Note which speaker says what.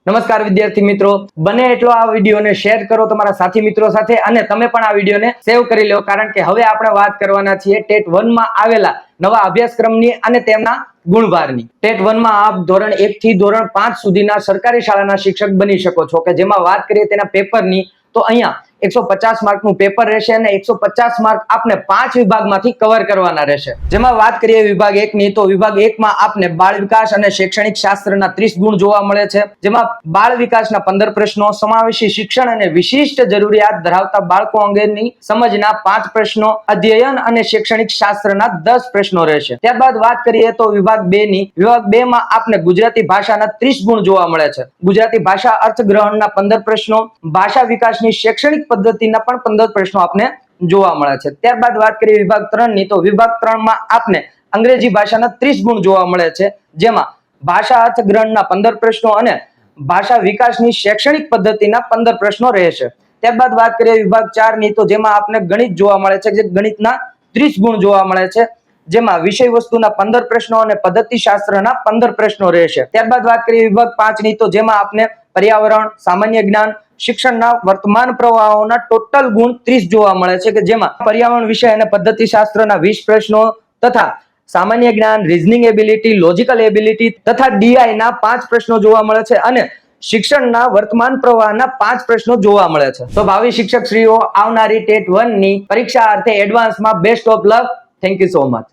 Speaker 1: નમસ્કાર વિદ્યાર્થી મિત્રો, બને એટલો આ વિડીયોને શેર કરો તમારા સાથી મિત્રો સાથે અને તમે પણ આ વિડીયોને સેવ કરી લો, કારણ કે હવે આપણે વાત કરવાના છીએ ટેટ 1 માં આવેલા નવા અભ્યાસક્રમની અને તેમના ગુણભારની। ટેટ 1 માં આપ ધોરણ 1 થી ધોરણ 5 સુધીના સરકારી શાળાના શિક્ષક બની શકો છો કે જેમાં વાત કરીએ તેના પેપરની તો અહીંયા 150 માર્કનું પેપર રહેશે અને 150 માર્ક આપને 5 વિભાગમાંથી કવર કરવાના રહેશે। જેમાં વાત કરીએ વિભાગ 1 ની તો વિભાગ 1 માં આપને બાળ વિકાસ અને શૈક્ષણિક શાસ્ત્રના 30 ગુણ જોવા મળે છે, જેમાં બાળ વિકાસના 15 પ્રશ્નો, સમાવેશી શિક્ષણ અને વિશિષ્ટ જરૂરિયાત ધરાવતા બાળકો અંગેની સમજના 5 પ્રશ્નો, અધ્યયન અને શૈક્ષણિક શાસ્ત્રના 10 પ્રશ્નો રહેશે। ત્યારબાદ વાત કરીએ તો વિભાગ 2 ની વિભાગ 2 માં આપને ગુજરાતી ભાષાના 30 ગુણ જોવા મળે છે, ગુજરાતી ભાષા અર્થગ્રહણના 15 પ્રશ્નો, ભાષા વિકાસની શૈક્ષણિક પદ્ધતિના પણ 15 પ્રશ્નો આપને જોવા મળે છે। ત્યારબાદ વાત કરીએ વિભાગ 3 ની તો વિભાગ 3 માં આપને અંગ્રેજી ભાષાના 30 ગુણ જોવા મળે છે, જેમાં ભાષા અર્થગ્રહણના 15 પ્રશ્નો અને ભાષા વિકાસની શૈક્ષણિક પદ્ધતિના 15 પ્રશ્નો રહેશે। ત્યારબાદ વાત કરીએ વિભાગ 4 ની તો જેમાં આપને ગણિત જોવા મળે છે, જે ગણિતના 30 ગુણ જોવા મળે છે, જેમાં વિષય વસ્તુના 15 પ્રશ્નો અને પદ્ધતિશાસ્ત્રના 15 પ્રશ્નો રહેશે। ત્યારબાદ વાત કરીએ વિભાગ 5 ની તો જેમાં આપને પર્યાવરણ, સામાન્ય જ્ઞાન, શિક્ષણના વર્તમાન પ્રવાહોના ટોટલ ગુણ 30 જોવા મળે છે કે જેમાં પર્યાવરણ વિષય અને પદ્ધતિશાસ્ત્રના 20 પ્રશ્નો તથા સામાન્ય જ્ઞાન, રીઝનિંગ એબિલિટી, લોજિકલ એબિલિટી તથા ડીઆઈ ના 5 પ્રશ્નો જોવા મળે છે અને શિક્ષણના વર્તમાન પ્રવાહના 5 પ્રશ્નો જોવા મળે છે। તો ભાવિ શિક્ષક શ્રીઓ આવનારી ટેટ 1 ની પરીક્ષા અર્થે એડવાન્સમાં best of luck. Thank you so much.